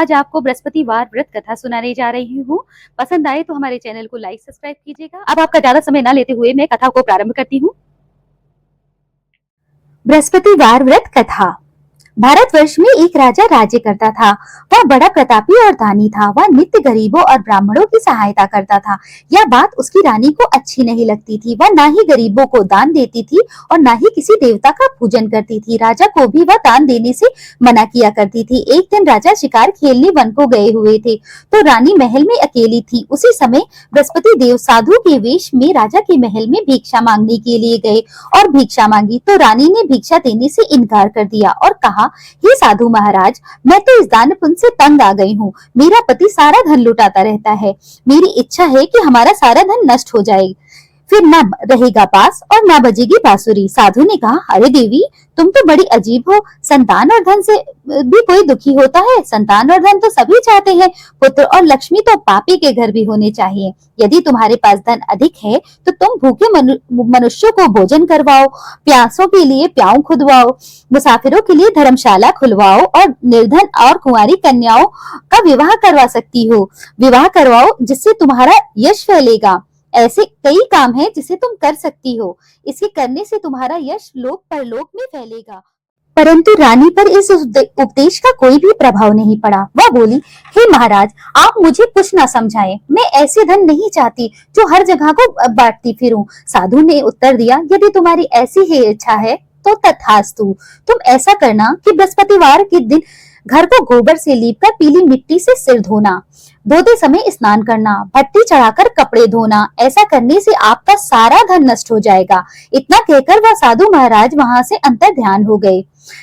आज आपको बृहस्पतिवार व्रत कथा सुनाने जा रही हूँ। पसंद आए तो हमारे चैनल को लाइक सब्सक्राइब कीजिएगा। अब आपका ज्यादा समय ना लेते हुए मैं कथा को प्रारंभ करती हूँ। बृहस्पतिवार व्रत कथा। भारतवर्ष में एक राजा राज्य करता था। वह बड़ा प्रतापी और दानी था। वह नित्य गरीबों और ब्राह्मणों की सहायता करता था। यह बात उसकी रानी को अच्छी नहीं लगती थी। वह ना ही गरीबों को दान देती थी और ना ही किसी देवता का पूजन करती थी। राजा को भी वह दान देने से मना किया करती थी। एक दिन राजा शिकार खेलने वन को गए हुए थे तो रानी महल में अकेली थी। उसी समय बृहस्पति देव साधु के वेश में राजा के महल में भिक्षा मांगने के लिए गए और भिक्षा मांगी तो रानी ने भिक्षा देने से इनकार कर दिया और कहा, हे साधु महाराज, मैं तो इस दान पुण्य से तंग आ गई हूँ। मेरा पति सारा धन लुटाता रहता है। मेरी इच्छा है कि हमारा सारा धन नष्ट हो जाए, फिर ना रहेगा बांस और ना बजेगी बांसुरी। साधु ने कहा, अरे देवी, तुम तो बड़ी अजीब हो। संतान और धन से भी कोई दुखी होता है? संतान और धन तो सभी चाहते हैं। पुत्र और लक्ष्मी तो पापी के घर भी होने चाहिए। यदि तुम्हारे पास धन अधिक है तो तुम भूखे मनुष्यों को भोजन करवाओ, प्यासों के लिए प्याऊ खुदवाओ, मुसाफिरों के लिए धर्मशाला खुलवाओ और निर्धन और कुंवारी कन्याओं का विवाह करवा सकती हो। विवाह करवाओ जिससे तुम्हारा यश फैलेगा। ऐसे कई काम हैं जिसे तुम कर सकती हो। इसे करने से तुम्हारा यश लोक परलोक में फैलेगा। परंतु रानी पर इस उपदेश का कोई भी प्रभाव नहीं पड़ा। वह बोली, हे महाराज, आप मुझे कुछ ना समझाएं। मैं ऐसे धन नहीं चाहती जो हर जगह को बांटती फिरूं। साधु ने उत्तर दिया, यदि तुम्हारी ऐसी ही इच्छा है तो तथास्तु। तुम ऐसा करना कि बृहस्पतिवार के दिन घर को गोबर से लीपकर पीली मिट्टी से सिर धोना, धोते समय स्नान करना, भट्टी चढ़ाकर कपड़े धोना। ऐसा करने से आपका सारा धन नष्ट हो जाएगा। इतना कहकर वह साधु महाराज वहां से अंतर ध्यान हो गए।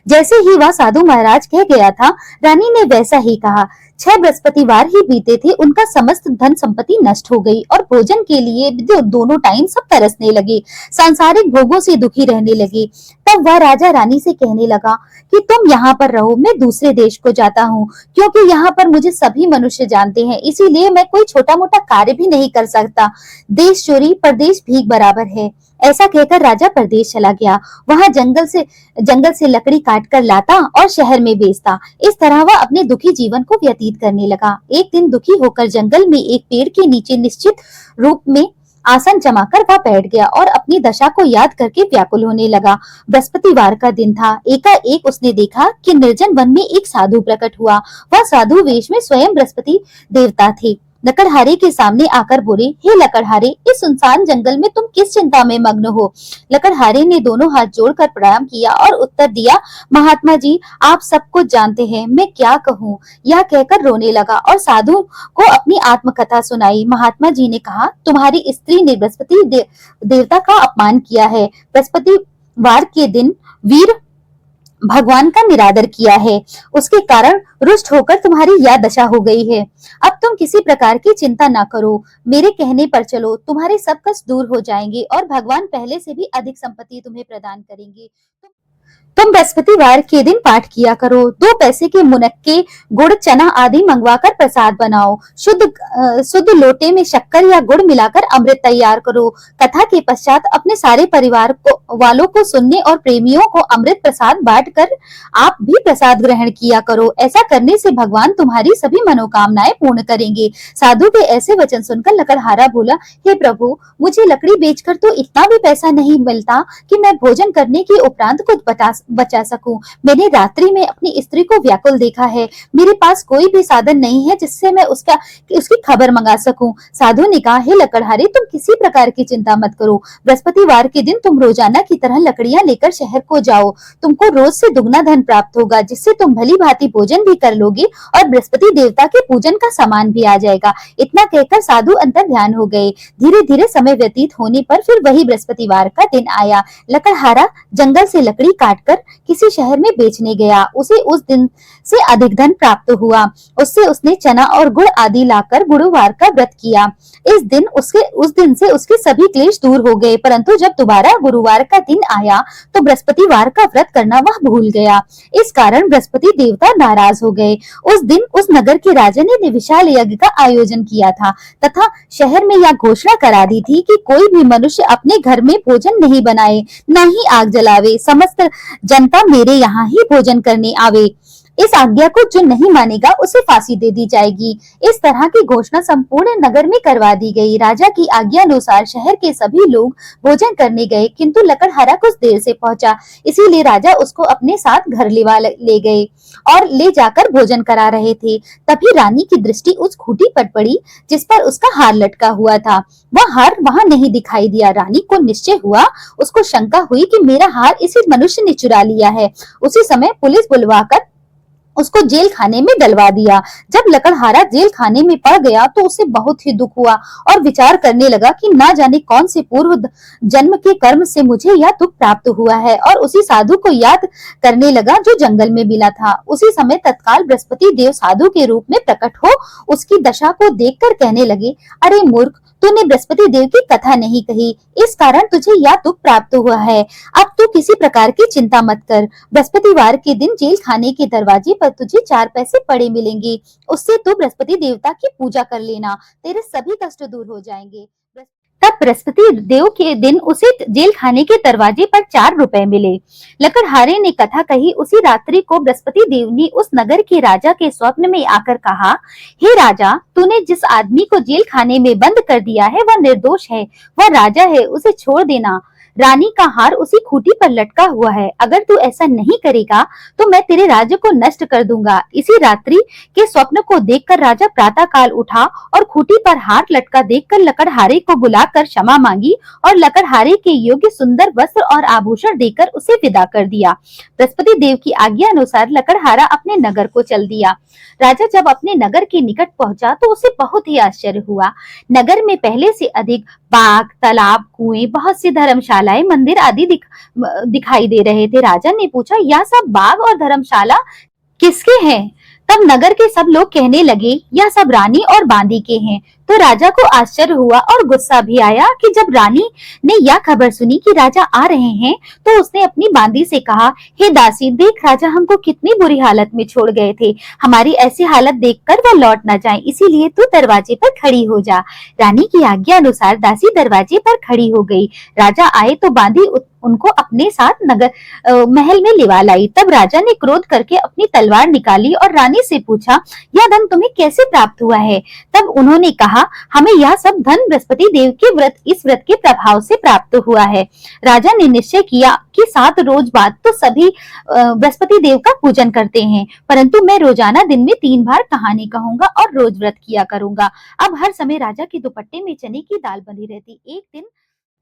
जैसे ही वह साधु महाराज कह गया था, रानी ने वैसा ही कहा। 6 बृहस्पतिवार ही बीते थे, उनका समस्त धन संपत्ति नष्ट हो गई और भोजन के लिए दोनों टाइम सब तरसने लगे, सांसारिक भोगों से दुखी रहने लगे। तब वह राजा रानी से कहने लगा कि तुम यहाँ पर रहो, मैं दूसरे देश को जाता हूँ, क्योंकि यहाँ पर मुझे सभी मनुष्य जानते हैं, इसीलिए मैं कोई छोटा मोटा कार्य भी नहीं कर सकता। देश चोरी परदेश भीख बराबर है। ऐसा कहकर राजा परदेश चला गया। वहां जंगल से लकड़ी काट कर लाता और शहर में बेचता। इस तरह वह अपने दुखी जीवन को व्यतीत करने लगा। एक दिन दुखी होकर जंगल में एक पेड़ के नीचे निश्चित रूप में आसन जमाकर वह बैठ गया और अपनी दशा को याद करके व्याकुल होने लगा। बृहस्पतिवार का दिन था। एकाएक उसने देखा कि निर्जन वन में एक साधु प्रकट हुआ। वह साधु वेश में स्वयं बृहस्पति देवता थे। लकड़हारे के सामने आकर बोले, हे लकड़हारे, इस सुनसान जंगल में तुम किस चिंता में मग्न हो? लकड़हारे ने दोनों हाथ जोड़कर प्रणाम किया और उत्तर दिया, महात्मा जी, आप सब कुछ जानते हैं, मैं क्या कहूँ? यह कहकर रोने लगा और साधु को अपनी आत्मकथा सुनाई। महात्मा जी ने कहा, तुम्हारी स्त्री ने बृहस्पति देवता का अपमान किया है। बृहस्पतिवार के दिन वीर भगवान का निरादर किया है, उसके कारण रुष्ट होकर तुम्हारी यह दशा हो गई है। अब तुम किसी प्रकार की चिंता ना करो, मेरे कहने पर चलो, तुम्हारे सब कष्ट दूर हो जाएंगे और भगवान पहले से भी अधिक संपत्ति तुम्हें प्रदान करेंगे। तुम बृहस्पतिवार के दिन पाठ किया करो। 2 पैसे के मुनक्के, गुड़, चना आदि मंगवाकर प्रसाद बनाओ। शुद्ध लोटे में शक्कर या गुड़ मिलाकर अमृत तैयार करो। कथा के पश्चात अपने सारे परिवार वालों को सुनने और प्रेमियों को अमृत प्रसाद बांटकर आप भी प्रसाद ग्रहण किया करो। ऐसा करने से भगवान तुम्हारी सभी मनोकामनाएं पूर्ण करेंगे। साधु के ऐसे वचन सुनकर लकड़हारा बोला, हे प्रभु, मुझे लकड़ी बेचकर तो इतना भी पैसा नहीं मिलता कि मैं भोजन करने के उपरांत कुछ बचा सकूं। मैंने रात्रि में अपनी स्त्री को व्याकुल देखा है। मेरे पास कोई भी साधन नहीं है जिससे मैं उसकी खबर मंगा सकूं। साधु ने कहा, हे लकड़हारे, तुम किसी प्रकार की चिंता मत करो। बृहस्पतिवार के दिन तुम रोजाना की तरह लकड़ियां लेकर शहर को जाओ। तुमको रोज से दुगना धन प्राप्त होगा, जिससे तुम भली भांति भोजन भी कर लोगे और बृहस्पति देवता के पूजन का सामान भी आ जाएगा। इतना कहकर साधु अंतर ध्यान हो गए। धीरे धीरे समय व्यतीत होने पर फिर वही बृहस्पतिवार का दिन आया। लकड़हारा जंगल से लकड़ी काटकर किसी शहर में बेचने गया। उसे उस दिन से अधिक धन प्राप्त हुआ। उससे उसने चना और गुड़ आदि लाकर गुरुवार का व्रत किया। उस दिन से उसके सभी क्लेश दूर हो गए। परंतु जब दोबारा गुरुवार का दिन आया तो बृहस्पतिवार का व्रत करना वह भूल गया। इस कारण बृहस्पति देवता नाराज हो गए। उस दिन उस नगर के राजा ने विशाल यज्ञ का आयोजन किया था तथा शहर में यह घोषणा करा दी थी कि कोई भी मनुष्य अपने घर में भोजन नहीं बनाए, न ही आग जलावे। समस्त जनता मेरे यहाँ ही भोजन करने आवे। इस आज्ञा को जो नहीं मानेगा उसे फांसी दे दी जाएगी। इस तरह की घोषणा संपूर्ण नगर में करवा दी गई। राजा की आज्ञा अनुसार शहर के सभी लोग भोजन करने गए, किंतु लकड़हारा कुछ देर से पहुंचा, इसीलिए राजा उसको अपने साथ घर ले गए और ले जाकर भोजन करा रहे थे। तभी रानी की दृष्टि उस खूंटी पर पड़ी जिस पर उसका हार लटका हुआ था। वह हार वहां नहीं दिखाई दिया। रानी को निश्चय हुआ, उसको शंका हुई कि मेरा हार इसी मनुष्य ने चुरा लिया है। उसी समय पुलिस बुलवाकर उसको जेल खाने में डलवा दिया। जब लकड़हारा जेल खाने में पड़ गया तो उसे बहुत ही दुख हुआ और विचार करने लगा कि ना जाने कौन से पूर्व जन्म के कर्म से मुझे यह दुख प्राप्त हुआ है, और उसी साधु को याद करने लगा जो जंगल में मिला था। उसी समय तत्काल बृहस्पति देव साधु के रूप में प्रकट हो उसकी दशा को देखकर कहने लगे, अरे मूर्ख, तूने बृहस्पति देव की कथा नहीं कही, इस कारण तुझे यह दुख प्राप्त हुआ है। अब तू किसी प्रकार की चिंता मत कर। बृहस्पतिवार के दिन जेल खाने के दरवाजे पर तुझे 4 पैसे पड़े मिलेंगे, उससे तू बृहस्पति देवता की पूजा कर लेना, तेरे सभी कष्ट दूर हो जाएंगे। तब बृहस्पति देव के दिन उसे जेल खाने के दरवाजे पर 4 रुपए मिले। लकड़हारे ने कथा कही। उसी रात्रि को बृहस्पति देव ने उस नगर के राजा के स्वप्न में आकर कहा, हे राजा, तूने जिस आदमी को जेल खाने में बंद कर दिया है वह निर्दोष है, वह राजा है, उसे छोड़ देना। रानी का हार उसी खूंटी पर लटका हुआ है। अगर तू ऐसा नहीं करेगा तो मैं तेरे राज्य को नष्ट कर दूंगा। इसी रात्रि के स्वप्न को देखकर राजा प्रातः काल उठा और खूंटी पर हार लटका देखकर लकड़हारे को बुलाकर क्षमा मांगी और लकड़हारे के योग्य सुंदर वस्त्र और आभूषण देकर उसे विदा कर दिया। बृहस्पति देव की आज्ञा अनुसार लकड़हारा अपने नगर को चल दिया। राजा जब अपने नगर के निकट पहुंचा तो उसे बहुत ही आश्चर्य हुआ। नगर में पहले से अधिक बाग, तालाब, कुएं, बहुत सी धर्मशालाएं, मंदिर आदि दिखाई दे रहे थे। राजा ने पूछा, यह सब बाग और धर्मशाला किसके हैं? तब नगर के सब लोग कहने लगे, यह सब रानी और बांदी के हैं। तो राजा को आश्चर्य हुआ और गुस्सा भी आया कि जब रानी ने यह खबर सुनी कि राजा आ रहे हैं तो उसने अपनी बांदी से कहा, हे दासी, देख राजा हमको कितनी बुरी हालत में छोड़ गए थे, हमारी ऐसी हालत देखकर वह लौट न जाए, इसीलिए तू दरवाजे पर खड़ी हो जा। रानी की आज्ञा अनुसार दासी दरवाजे पर खड़ी हो गई। राजा आए तो बांदी उनको अपने साथ महल में लिवा लाई। तब राजा ने क्रोध करके अपनी तलवार निकाली और रानी से पूछा, यह धन तुम्हें कैसे प्राप्त हुआ है? तब उन्होंने कहा, हमें यह सब धन बृहस्पति देव के इस व्रत के प्रभाव से प्राप्त हुआ है। राजा ने निश्चय किया कि 7 रोज बाद तो सभी बृहस्पति देव का पूजन करते हैं, परंतु मैं रोजाना दिन में 3 बार कहानी कहूंगा और रोज व्रत किया करूंगा। अब हर समय राजा के दुपट्टे में चने की दाल बंधी रहती। एक दिन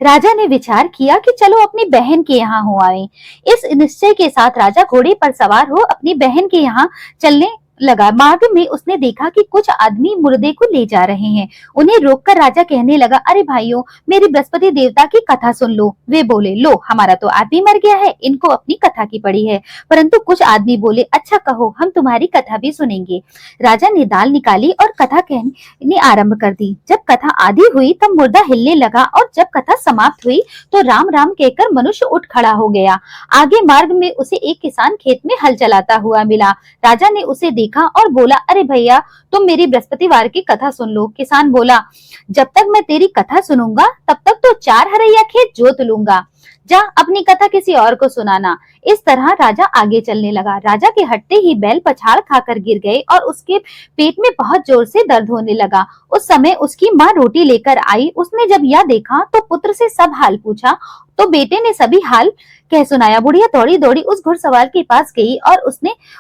राजा ने विचार किया कि चलो अपनी बहन के यहाँ हो आए। इस निश्चय के साथ राजा घोड़े पर सवार हो अपनी बहन के यहाँ चलने लगा। मार्ग में उसने देखा कि कुछ आदमी मुर्दे को ले जा रहे हैं। उन्हें रोककर राजा कहने लगा, अरे भाइयों, मेरी बृहस्पति देवता की कथा सुन लो। वे बोले, लो, हमारा तो आदमी मर गया है, इनको अपनी कथा की पड़ी है। परंतु कुछ आदमी बोले, अच्छा कहो, हम तुम्हारी कथा भी सुनेंगे। राजा ने दाल निकाली और कथा कहने आरंभ कर दी। जब कथा आधी हुई तब मुर्दा हिलने लगा और जब कथा समाप्त हुई तो राम राम कहकर मनुष्य उठ खड़ा हो गया। आगे मार्ग में उसे एक किसान खेत में हल चलाता हुआ मिला। राजा ने उसे देखा और बोला, अरे भैया, तुम मेरी बृहस्पतिवार की कथा सुन लो। किसान बोला, जब तक मैं तेरी कथा सुनूंगा तब तक तो 4 हरैया खेत जोत लूंगा, जा अपनी कथा किसी और को सुनाना। इस तरह राजा आगे चलने लगा। राजा के हटते ही बैल पछाड़ खाकर गिर गए और उसके पेट में बहुत जोर से दर्द होने लगा। उस समय उसकी माँ रोटी लेकर आई। उसने जब यह देखा तो पुत्र से सब हाल पूछा, तो बेटे ने सभी हाल कह सुनाया। बुढ़िया दौड़ी दौड़ी उस घुड़सवार के पास गई और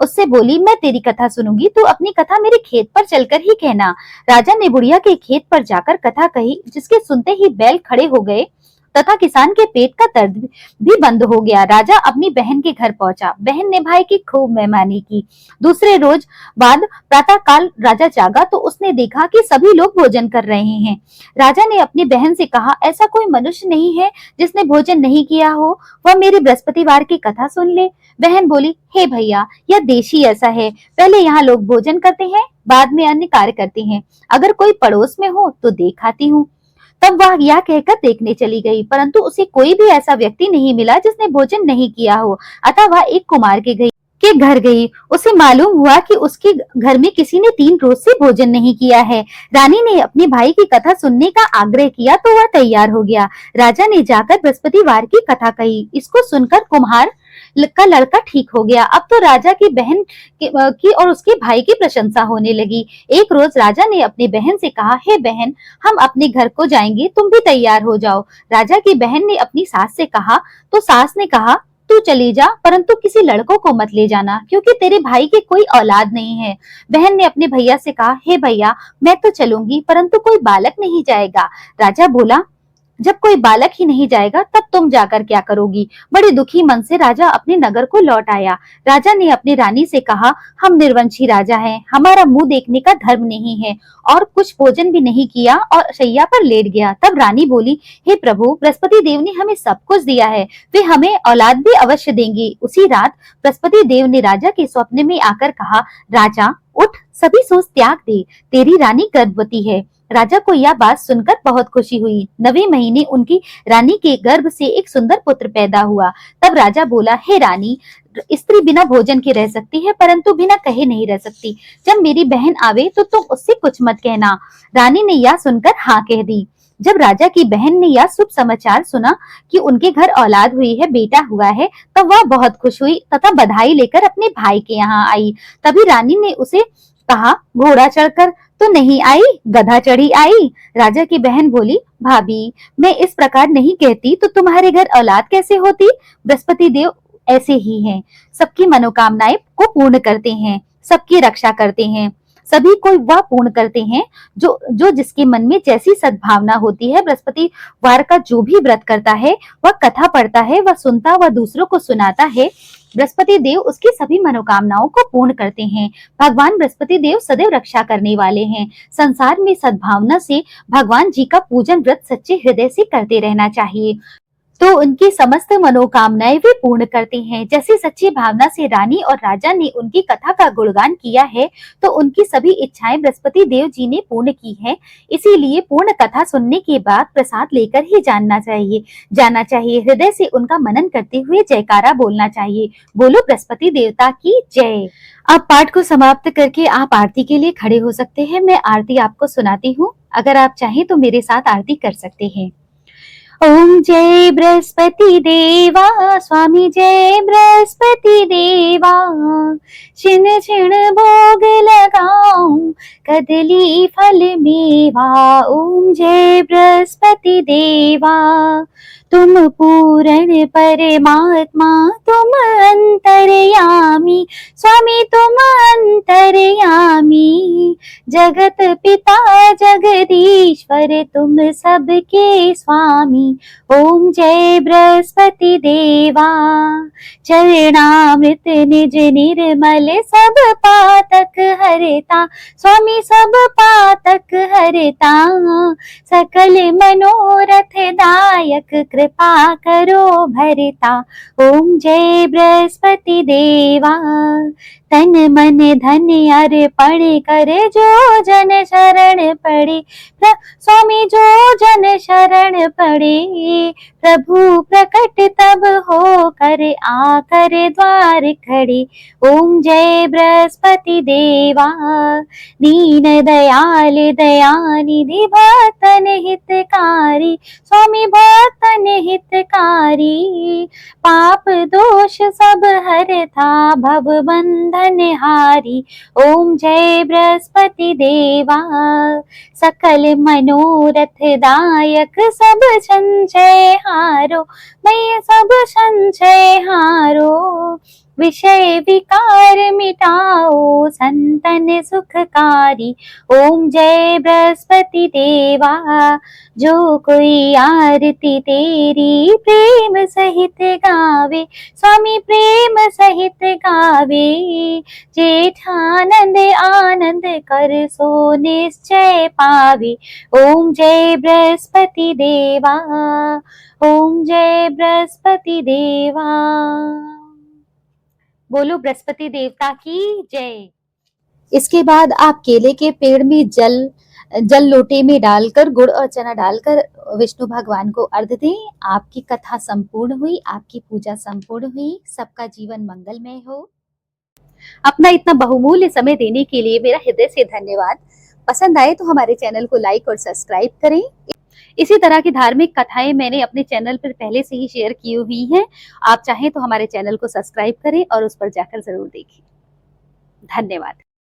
उससे बोली, मैं तेरी कथा सुनूंगी, तू अपनी कथा मेरे खेत पर चलकर ही कहना। राजा ने बुढ़िया के खेत पर जाकर कथा कही, जिसके सुनते ही बैल खड़े हो गए तथा किसान के पेट का दर्द भी बंद हो गया। राजा अपनी बहन के घर पहुंचा। बहन ने भाई की खूब मेहमानी की। दूसरे रोज बाद प्रातः काल राजा जागा तो उसने देखा कि सभी लोग भोजन कर रहे हैं। राजा ने अपनी बहन से कहा, ऐसा कोई मनुष्य नहीं है जिसने भोजन नहीं किया हो, वह मेरी बृहस्पतिवार की कथा सुन ले। बहन बोली, हे भैया, यह देश ही ऐसा है, पहले यहाँ लोग भोजन करते हैं, बाद में अन्य कार्य करते हैं। अगर कोई पड़ोस में हो तो देख आती हूँ। तब वह यह कहकर देखने चली गई, परंतु उसे कोई भी ऐसा व्यक्ति नहीं मिला जिसने भोजन नहीं किया हो। अतः वह एक कुमार के घर गई। उसे मालूम हुआ कि उसके घर में किसी ने 3 रोज से भोजन नहीं किया है। रानी ने अपने भाई की कथा सुनने का आग्रह किया तो वह तैयार हो गया। राजा ने जाकर बृहस्पतिवार की कथा कही। इसको सुनकर कुम्हार का लड़का ठीक हो गया। अब तो राजा की बहन की और उसके भाई की प्रशंसा होने लगी। एक रोज राजा ने अपनी बहन से कहा, हे बहन, हम अपने घर को जाएंगे, तुम भी तैयार हो जाओ। राजा की बहन ने अपनी सास से कहा, तो सास ने कहा, तू चली जा, परंतु किसी लड़कों को मत ले जाना, क्योंकि तेरे भाई की कोई औलाद नहीं है। बहन ने अपने भैया से कहा, हे भैया, मैं तो चलूंगी, परंतु कोई बालक नहीं जाएगा। राजा बोला, जब कोई बालक ही नहीं जाएगा तब तुम जाकर क्या करोगी। बड़े दुखी मन से राजा अपने नगर को लौट आया। राजा ने अपनी रानी से कहा, हम निर्वंशी राजा हैं, हमारा मुंह देखने का धर्म नहीं है, और कुछ भोजन भी नहीं किया और शैया पर लेट गया। तब रानी बोली, हे प्रभु, बृहस्पति देव ने हमें सब कुछ दिया है, वे हमें औलाद भी अवश्य देंगे। उसी रात बृहस्पति देव ने राजा के स्वप्न में आकर कहा, राजा उठ, सभी सोच त्याग दे, तेरी रानी गर्भवती है। राजा को यह बात सुनकर बहुत खुशी हुई। 9वें महीने उनकी रानी के गर्भ से एक सुंदर पुत्र पैदा हुआ। तब राजा बोला, हे रानी, स्त्री बिना भोजन के रह सकती है, परंतु बिना कहे नहीं रह सकती। जब मेरी बहन आवे तो तुम उससे कुछ मत कहना। रानी ने यह सुनकर हाँ कह दी। जब राजा की बहन ने यह शुभ समाचार सुना कि उनके घर औलाद हुई है, बेटा हुआ है, तब वह बहुत खुश हुई तथा बधाई लेकर अपने भाई के यहाँ आई। तभी रानी ने उसे कहा, घोड़ा चढ़कर तो नहीं आई, गधा चढ़ी आई। राजा की बहन बोली, भाभी, मैं इस प्रकार नहीं कहती तो तुम्हारे घर औलाद कैसे होती। बृहस्पति देव ऐसे ही हैं, सबकी मनोकामनाएं को पूर्ण करते हैं, सबकी रक्षा करते हैं, सभी को वह पूर्ण करते हैं जो जो जिसके मन में जैसी सद्भावना होती है। बृहस्पति वार का जो भी व्रत करता है, वह कथा पढ़ता है, वह सुनता, वह दूसरों को सुनाता है, बृहस्पति देव उसकी सभी मनोकामनाओं को पूर्ण करते हैं। भगवान बृहस्पति देव सदैव रक्षा करने वाले हैं। संसार में सद्भावना से भगवान जी का पूजन व्रत सच्चे हृदय से करते रहना चाहिए, तो उनकी समस्त मनोकामनाएं वे पूर्ण करते हैं। जैसे सच्ची भावना से रानी और राजा ने उनकी कथा का गुणगान किया है, तो उनकी सभी इच्छाएं बृहस्पति देव जी ने पूर्ण की है। इसीलिए पूर्ण कथा सुनने के बाद प्रसाद लेकर ही जाना चाहिए। हृदय से उनका मनन करते हुए जयकारा बोलना चाहिए। बोलो बृहस्पति देवता की जय। अब पाठ को समाप्त करके आप आरती के लिए खड़े हो सकते हैं। मैं आरती आपको सुनाती हूँ, अगर आप चाहें तो मेरे साथ आरती कर सकते हैं। ओम जय बृहस्पति देवा, स्वामी जय बृहस्पति देवा, छिन छिन भोग लगाऊं, कदली फल मेवा। ओम जय बृहस्पति देवा, तुम पूर्ण परमात्मा, तुम अंतर्यामी, स्वामी तुम अंतर्यामी, जगत पिता जगदीश्वर, तुम सबके स्वामी। ओम जय बृहस्पति देवा, चरणामृत निज निर्मल, सब पातक हरता, स्वामी सब पातक हरता, सकल मनोरथ दायक, कृपा करो भरता। ओम जय बृहस्पति देवा, तन मन धन अर्पण कर, जो जन शरण पड़े, स्वामी जो जन शरण पड़े, प्रभु प्रकट तब हो कर, आकर द्वार खड़े। ओम जय बृहस्पति देवा, दीन दयाल दयानिधि, भक्तन हितकारी, स्वामी भक्तन हितकारी, पाप दोष सब हरता, भव बंधन हारी। ओम जय बृहस्पति देवा, सकल मनोरथ दायक, सब संशय हारो, मैं सब संशय हारो, विषय विकार मिटाओ, संतन सुखकारी। ओम जय बृहस्पति देवा, जो कोई आरती तेरी प्रेम सहित गावे, स्वामी प्रेम सहित गावे, जेठानंद आनंद कर, सो निश्चय पावे। ओम जय बृहस्पति देवा, ओम जय बृहस्पति देवा। बोलो बृहस्पति देवता की जय। इसके बाद आप केले के पेड़ में जल लोटे में डालकर, गुड़ और चना डालकर विष्णु भगवान को अर्घ दें। आपकी कथा संपूर्ण हुई, आपकी पूजा संपूर्ण हुई। सबका जीवन मंगलमय हो। अपना इतना बहुमूल्य समय देने के लिए मेरा हृदय से धन्यवाद। पसंद आए तो हमारे चैनल को लाइक और सब्सक्राइब करें। इसी तरह की धार्मिक कथाएं मैंने अपने चैनल पर पहले से ही शेयर की हुई हैं। आप चाहें तो हमारे चैनल को सब्सक्राइब करें और उस पर जाकर जरूर देखें। धन्यवाद।